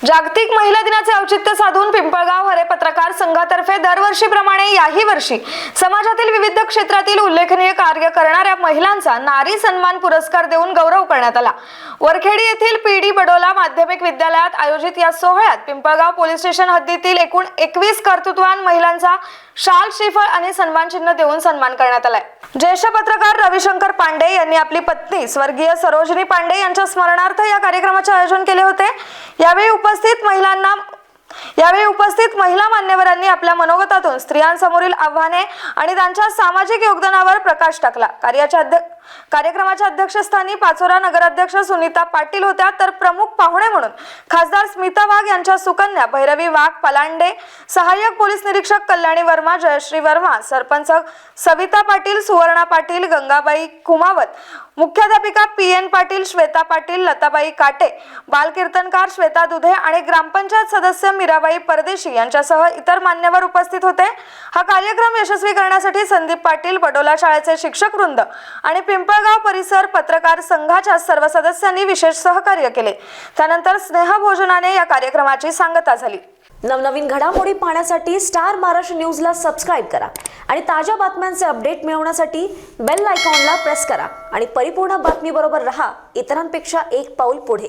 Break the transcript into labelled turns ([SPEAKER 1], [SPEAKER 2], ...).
[SPEAKER 1] जागतिक महिला दिनाचे औचित्य साधून पिंपळगाव हरे पत्रकार संघातर्फे दरवर्षीप्रमाणे याही वर्षी समाजातील विविध क्षेत्रातील उल्लेखनीय कार्य करणाऱ्या महिलांचा नारी सन्मान पुरस्कार देऊन गौरव करण्यात आला। वरखेडी येथील पीडी बडोला माध्यमिक विद्यालयात आयोजित या सोहळ्यात पिंपळगाव पोलीस स्टेशन हद्दीतील एकूण 21 कर्तृत्ववान महिलांचा शाल, श्रीफळ आणि सन्मान चिन्ह देऊन सन्मान करण्यात आलाय। ज्येष्ठ पत्रकार रविशंकर पांडे यांनी आपली पत्नी स्वर्गीय सरोजिनी पांडे यांच्या स्मरणार्थ या कार्यक्रमाचे आयोजन केले होते। यावेळी उपस्थित महिला मान्यवरांनी आपल्या मनोगतातून स्त्रियांसमोरील आव्हाने आणि त्यांच्या सामाजिक योगदानावर प्रकाश टाकला। कार्यक्रमाच्या अध्यक्षस्थानी पाचोरा नगराध्यक्ष सुनीता पाटील होत्या, तर प्रमुख पाहुणे म्हणून खासदार स्मिता वाघ यांच्या सुकन्या भैरवी वाघ पलांडे, सहाय्यक पोलीस निरीक्षक कल्याणी वर्मा, जयश्री वर्मा, सरपंच सविता पाटील, सुवर्णा पाटील, गंगाबाई कुमावत, मुख्याध्यापिका पी.एन. पाटील, श्वेता पाटील, लताबाई काटे, बालकीर्तनकार श्वेता दुधे आणि ग्रामपंचायत सदस्य मीराबाई परदेशी यांच्यासह इतर मान्यवर उपस्थित होते। हा कार्यक्रम यशस्वी करण्यासाठी संदीप पाटील, बडोला शाळेचे शिक्षक वृंद आणि पिंपळगाव परिसर पत्रकार संघाच्या सर्व सदस्यांनी विशेष सहकार्य केले। त्यानंतर स्नेहभोजनाने या कार्यक्रमाची सांगता झाली।
[SPEAKER 2] नवनवीन घडामोडी पाहण्यासाठी स्टार महाराष्ट्र न्यूजला सबस्क्राइब करा आणि ताज्या बातम्यांचे अपडेट मिळवण्यासाठी बेल आयकॉनला प्रेस करा आणि परिपूर्ण बातमी बरोबर रहा, इतरांपेक्षा एक पाऊल पुढे।